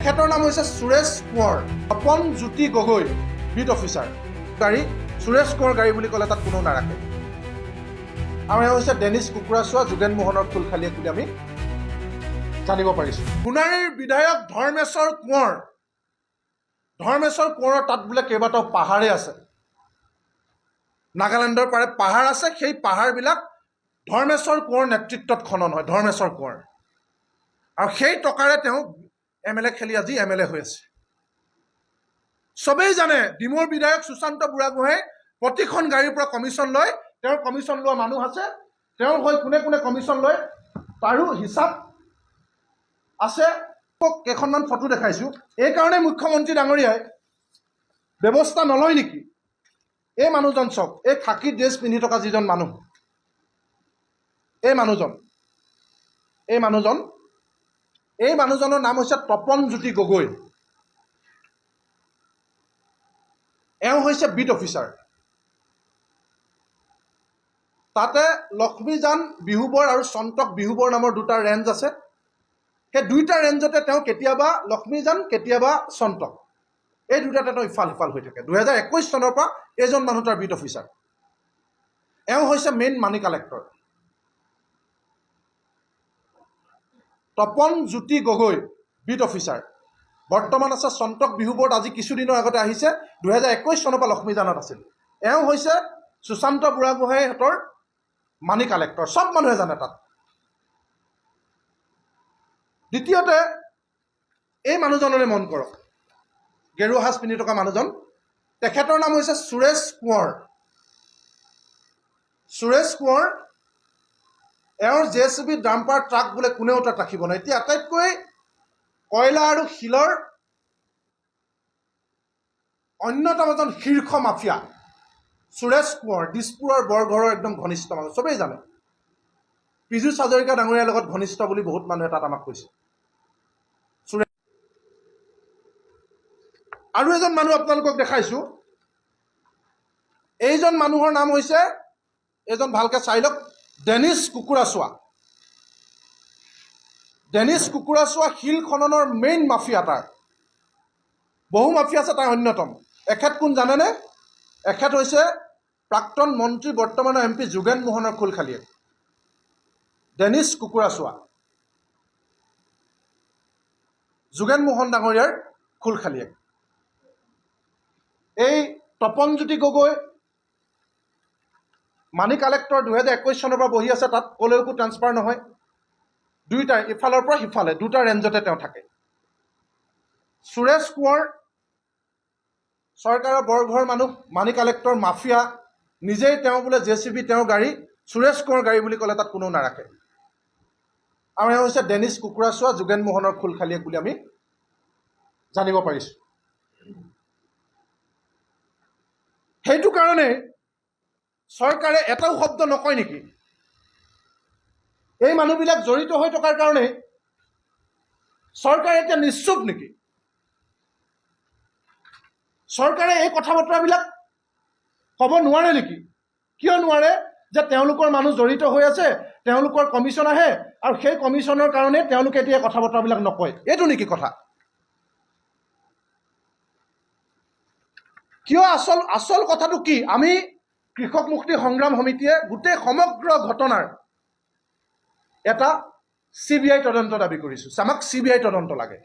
তেখেতৰ নাম হৈছে সুৰেশ কোঁৱৰ, তপন জ্যোতি গগৈ, বিট অফিচাৰ। গাড়ী সুৰেশ কোঁৱৰ গাড়ী বুলি ক'লে তাত কোনো নাৰাখে। আৰু এওঁ হৈছে ডেনিছ কুকুৰাচোৱা যোগেন মোহনৰ ফুলখালীয়েক বুলি আমি জানিব পাৰিছোঁ। সোণাৰীৰ বিধায়ক ধৰ্মেশ্বৰ কোঁৱৰৰ তাত বোলে কেইবাটাও পাহাৰেই আছে। নাগালেণ্ডৰ পাৰে পাহাৰ আছে, সেই পাহাৰবিলাক ধৰ্মেশ্বৰ কোঁৱৰৰ নেতৃত্বত খনন হয়। ধৰ্মেশ্বৰ কোঁৱৰ আৰু সেই টকাৰে তেওঁ MLA খেলি আজি MLA হৈ আছে। চবেই জানে ডিমৌৰ বিধায়ক সুশান্ত বুঢ়াগোহাঁই প্ৰতিখন গাড়ীৰ পৰা কমিশ্যন লয়। তেওঁৰ কমিশ্যন লোৱা মানুহ আছে, তেওঁৰ হৈ কোনে কোনে কমিশ্যন লয় তাৰো হিচাপ আছে। কেইখনমান ফটো দেখাইছোঁ। এইকাৰণে মুখ্যমন্ত্ৰী ডাঙৰীয়াই ব্যৱস্থা নলয় নেকি? এই মানুহজন চাওক, এই খাকী ড্ৰেছ পিন্ধি থকা যিজন মানুহ, এই মানুহজনৰ নাম হৈছে তপন জ্যোতি গগৈ। এওঁ হৈছে বিট অফিচাৰ। তাতে লক্ষ্মীজান বিহুবৰ আৰু চন্তক বিহুবৰ নামৰ দুটা ৰেঞ্জ আছে। সেই দুইটা ৰেঞ্জতে তেওঁ কেতিয়াবা লক্ষ্মীজান, কেতিয়াবা চন্তক, এই দুটাতে তেওঁ ইফাল সিফাল হৈ থাকে। 2021 চনৰ পৰা এইজন মানুহ তাৰ বিট অফিচাৰ। এওঁ হৈছে মেইন মানি collector Tapan Jyoti Gogoi, beet officer. বৰ্তমান আছে চন্তক বিহুবৰ্ড, আজি কিছুদিনৰ আগতে আহিছে। 2021 চনৰ পৰা লক্ষ্মীজানত আছিল। এওঁ হৈছে সুশান্ত বুঢ়াগোহাঁইহঁতৰ মানি কালেক্টৰ। চব মানুহে জানে তাত। দ্বিতীয়তে এই মানুহজনলৈ মন কৰক, গেৰুৱা সাজ পিন্ধি থকা মানুহজন, তেখেতৰ নাম হৈছে সুৰেশ কোঁৱৰ। এওঁৰ JCB ডাম্পাৰ ট্ৰাক বোলে কোনেও তাত ৰাখিব নোৱাৰে। এতিয়া আটাইতকৈ কয়লা আৰু শিলৰ অন্যতম এজন শীৰ্ষ মাফিয়া সুৰেশ কোঁৱৰ, দিছপুৰৰ বৰঘৰৰ একদম ঘনিষ্ঠ মানুহ, চবেই জানে। পীযুষ হাজৰিকা ডাঙৰীয়াৰ লগত ঘনিষ্ঠ বুলি বহুত মানুহে তাত আমাক কৈছে। আৰু এজন মানুহ আপোনালোকক দেখাইছোঁ। এইজন মানুহৰ নাম হৈছে, এইজন ভালকৈ চাই লওক, ডেনিছ কুকুৰাচোৱা শিল খননৰ মেইন মাফিয়া। তাৰ বহু মাফিয়া আছে, তাৰ অন্যতম। এখেত কোন জানেনে? এখেত হৈছে প্ৰাক্তন মন্ত্ৰী, বৰ্তমানৰ MP যোগেন মোহনৰ ফুলখালীয়েক, ডেনিছ কুকুৰাচোৱা, যোগেন মোহন ডাঙৰীয়াৰ ফুলখালীয়েক। এই তপন জ্যোতি গগৈ মানি কালেক্টৰ 2021 চনৰ পৰা বহি আছে। তাত ক'লৈকো ট্ৰান্সফাৰ নহয়। দুইটা ইফালৰ পৰা সিফালে দুটা ৰেঞ্জতে তেওঁ থাকে। সুৰেশ কোঁৱৰ চৰকাৰৰ বৰঘৰৰ মানুহ, মানি কালেক্টৰ মাফিয়া, নিজেই তেওঁ বোলে JCB তেওঁৰ গাড়ী, সুৰেশ কোঁৱৰ গাড়ী বুলি ক'লে তাত কোনো নাৰাখে। আৰু এওঁ হৈছে ডেনিছ কুকুৰাচোৱা যোগেন মোহনৰ ফুলখালীয়েক বুলি আমি জানিব পাৰিছোঁ। সেইটো কাৰণে চৰকাৰে এটাও শব্দ নকয় নেকি? এই মানুহবিলাক জড়িত হৈ থকাৰ কাৰণে চৰকাৰে এতিয়া নিশ্চুপ নেকি? চৰকাৰে এই কথা বতৰাবিলাক ক'ব নোৱাৰে নেকি? কিয় নোৱাৰে? যে তেওঁলোকৰ মানুহ জড়িত হৈ আছে, তেওঁলোকৰ কমিশ্যন আহে, আৰু সেই কমিশ্যনৰ কাৰণে তেওঁলোকে এতিয়া কথা বতৰাবিলাক নকয়। এইটো নেকি কথা? কিয়? আচল কথাটো কি? আমি কৃষক মুক্তি সংগ্ৰাম সমিতিয়ে গোটেই সমগ্ৰ ঘটনাৰ এটা CBI তদন্ত দাবী কৰিছোঁ। আমাক CBI তদন্ত লাগে।